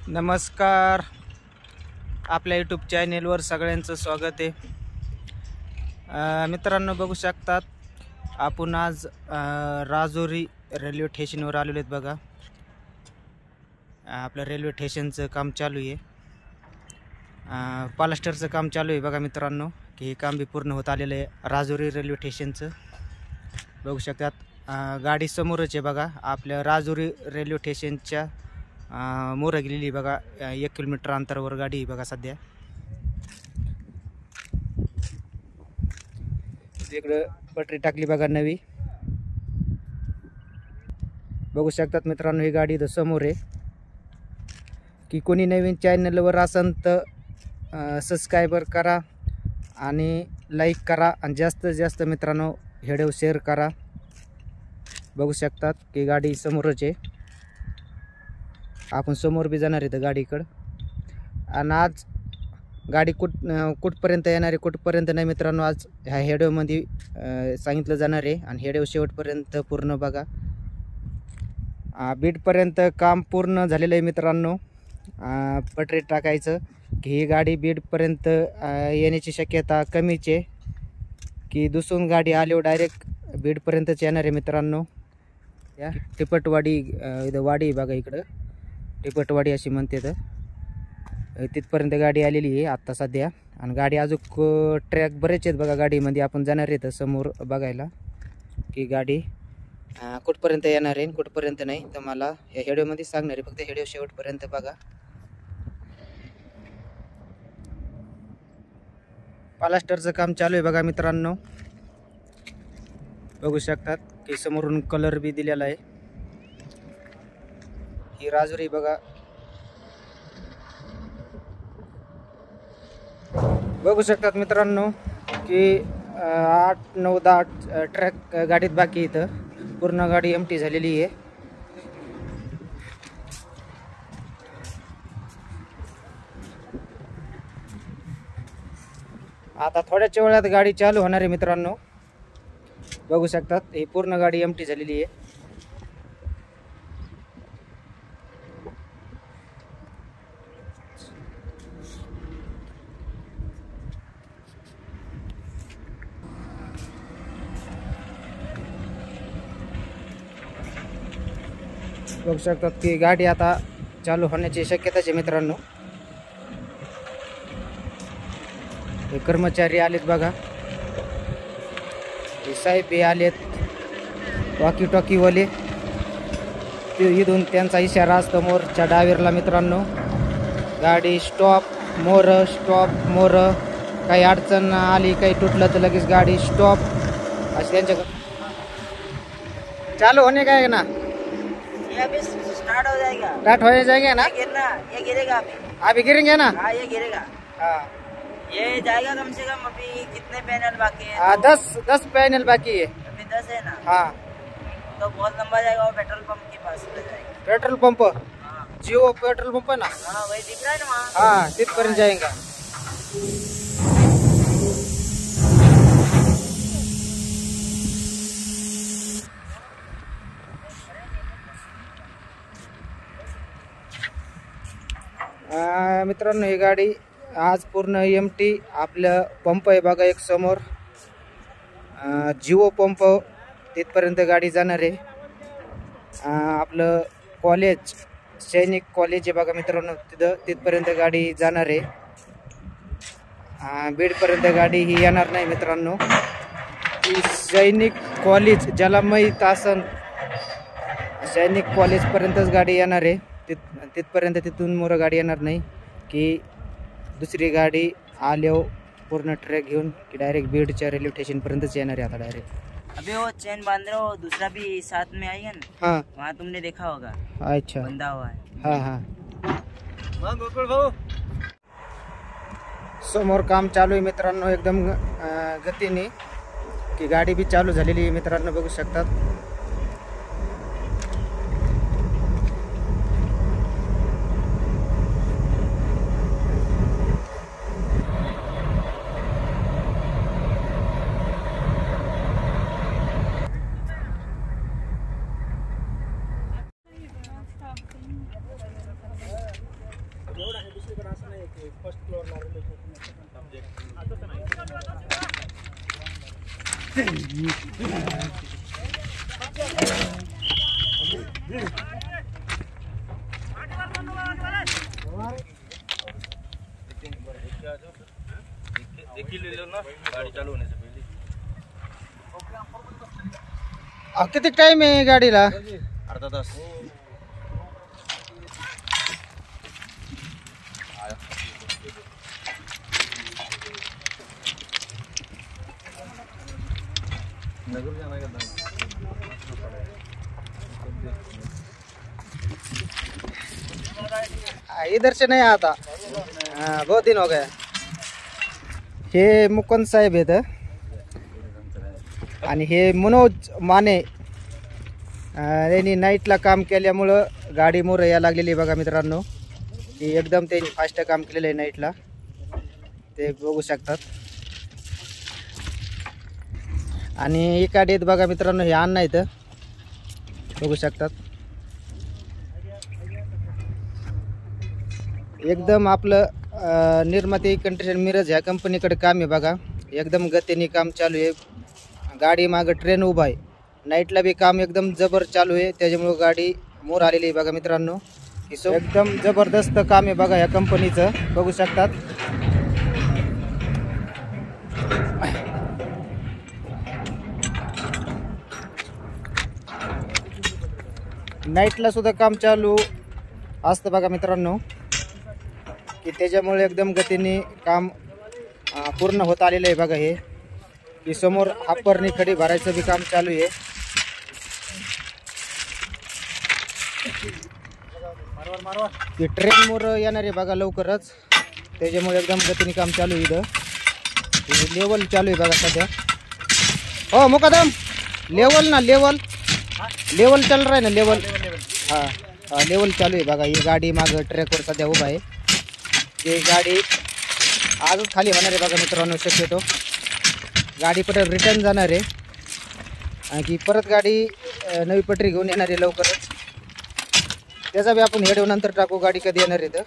नमस्कार. आपल्या यूट्यूब चॅनेलवर सगळ्यांचं स्वागत आहे. मित्रांनो, बघू शकतात आपण आज राजुरी रेल्वे स्टेशनवर आलेलो आहेत. बघा, आपलं रेल्वे स्टेशनचं काम चालू आहे. प्लास्टरचं काम चालू आहे. बघा मित्रांनो, की हे काम बी पूर्ण होत आलेलं आहे राजुरी रेल्वे स्टेशनचं. बघू शकतात गाडी समोरच आहे. बघा, आपल्या राजुरी रेल्वे स्टेशनच्या मोर गेलेली बघा. 1 किलोमीटर अंतरावर गाडी बघा. सध्या इकडं पटरी टाकली बघा नवी. बघू शकतात मित्रांनो, ही गाडी इथं समोर आहे. की कोणी नवीन चॅनलवर असेल तर सबस्क्राईबर करा आणि लाईक करा आणि जास्तीत जास्त मित्रांनो व्हिडिओ शेअर करा. बघू शकतात की गाडी समोरच आहे. आपण समोर बी जाणार आहे गाडीकडं. आणि आज गाडी कुठपर्यंत येणार आहे कुठपर्यंत नाही मित्रांनो, आज ह्या व्हिडिओमध्ये सांगितलं जाणार आहे. आणि व्हिडिओ शेवटपर्यंत पूर्ण बघा. बीडपर्यंत काम पूर्ण झालेलं आहे मित्रांनो. पटरी टाकायचं की ही गाडी बीडपर्यंत येण्याची शक्यता कमीच आहे. की दुसरून गाडी आल्यावर डायरेक्ट बीडपर्यंतच येणार आहे मित्रांनो. या टिपटवाडी इथं वाडी बघा, इकडं टिपटवाडी अशी म्हणते. तर तिथपर्यंत गाडी आलेली आहे आत्ता सध्या. आणि गाडी अजून ट्रॅक बरेच आहेत बघा गाडीमध्ये. आपण जाणार आहे तर समोर बघायला की गाडी कुठपर्यंत येणार आहे कुठपर्यंत नाही. तर मला या व्हिडिओमध्ये सांगणार आहे. फक्त व्हिडिओ शेवटपर्यंत बघा. प्लास्टरचं काम चालू आहे बघा मित्रांनो. बघू शकतात की समोरून कलर बी दिलेला आहे. ही राजुरी बघा. बघू शकतात मित्रांनो की 8, 9, 10 ट्रॅक गाडीत बाकी. इथं पूर्ण गाडी एमटी झालेली आहे. आता थोड्याच्या वेळात गाडी चालू होणार आहे मित्रांनो. बघू शकतात ही पूर्ण गाडी एमटी झालेली आहे. बघू शकतात की गाडी आता चालू होण्याची शक्यता आहे मित्रांनो. हे कर्मचारी आलेत बघा. हे साहेब हे आलेत वॉकी टॉकीवाले. इथून त्यांचा इशारा असतो मोरच्या डावीरला मित्रांनो. गाडी स्टॉप मोर, स्टॉप मोर. काही अडचण आली, काही तुटलं तर लगेच गाडी स्टॉप अशी त्यांच्या चालू होणे काय ना. अभी स्टार्ट हो जाएगा. स्टार्ट हो जाएगा ना. गिरना, ये गिरेगा अभी गिरेंगे ना. हाँ, ये गिरेगा. हाँ, ये जाएगा कम से कम. अभी कितने पैनल बाकी है? हाँ, 10 पैनल बाकी है. अभी 10 है ना. हाँ, तो बहुत लंबा जाएगा. वो पेट्रोल पंप के पास ले जाएगा. पेट्रोल पंप हाँ जिओ पेट्रोल पंप है ना. हाँ, वही दिख रहा है ना वहाँ. हाँ, तिथपर्यंत जाएगा. मित्रांनो, ही गाडी आज पूर्ण एमटी. आपलं पंप आहे बघा एक समोर जिओ पंप. तिथपर्यंत गाडी जाणार आहे. आपलं कॉलेज सैनिक कॉलेज आहे बघा मित्रांनो. तिथपर्यंत गाडी जाणार आहे. बीडपर्यंत गाडी ही येणार नाही मित्रांनो. सैनिक कॉलेज ज्याला माहीत असन, सैनिक कॉलेजपर्यंतच गाडी येणार आहे. तिथपर्यंत तिथून मोर गाडी येणार नाही. की दुसरी गाडी आल्यावर पूर्ण ट्रॅक घेऊन की डायरेक्ट बीडच्या रेल्वे स्टेशनपर्यंतच येणार आहे आता डायरेक्ट. अभी वो चैन बांध रहे हो, दूसरा भी साथ में आएगा ना. हाँ, वहाँ तुमने देखा होगा. अच्छा. बंधा हुआ है. हाँ हाँ, गोकुळ भाऊ. समोर काम चालू आहे मित्रांनो एकदम गतीने. की गाडी बी चालू झालेली आहे मित्रांनो. बघू शकतात. किती टाइम आहे गाडीला? अर्धा तास. इधर से नहीं आता. हाँ, बहुत दिन हो गया. हे मुकुंद साहेब आहेत आणि हे मनोज माने यांनी नाईटला काम केल्यामुळं गाडी मोर या लागलेली बघा मित्रांनो, की एकदम त्यांनी फास्ट काम केलेलं आहे नाईटला, ते बघू शकतात. आणि एका गाडीत बघा मित्रांनो हे अण्णा इथं बघू शकतात. एकदम आपलं निर्माती कंट्रीशन मिरज ह्या कंपनीकडे काम आहे बघा. एकदम गतीने काम चालू आहे. गाडी मागं ट्रेन उभा आहे. नाईटला बी काम एकदम जबर चालू आहे, त्याच्यामुळं गाडी मोर आलेली आहे बघा मित्रांनो. एकदम जबरदस्त काम आहे बघा ह्या कंपनीचं, बघू शकतात. नाईटला सुद्धा काम चालू असतं बघा मित्रांनो, की त्याच्यामुळे एकदम गतीने काम पूर्ण होत आलेलं आहे बघा. हे की समोर हापरणी खडी भरायचं बी काम चालू आहे. की ट्रेन मोर येणार आहे बघा लवकरच, त्याच्यामुळे एकदम गतीने काम चालू आहे. इथं लेवल चालू आहे बघा सध्या. हो मुकादम, लेवल ना, लेवल चल रहा है ना, लेवल. हाँ, लेवल चालू आहे बघा. ही गाडी मागं ट्रॅकवर सध्या उभा आहे. ही गाडी आजच खाली होणार आहे बघा मित्रांनो. शक्यतो गाडी परत रिटर्न जाणार आहे आणि परत गाडी नवी पटरी घेऊन येणार आहे लवकरच. त्याचा बी आपण व्हिडिओ नंतर टाकू, गाडी कधी येणार आहे तर.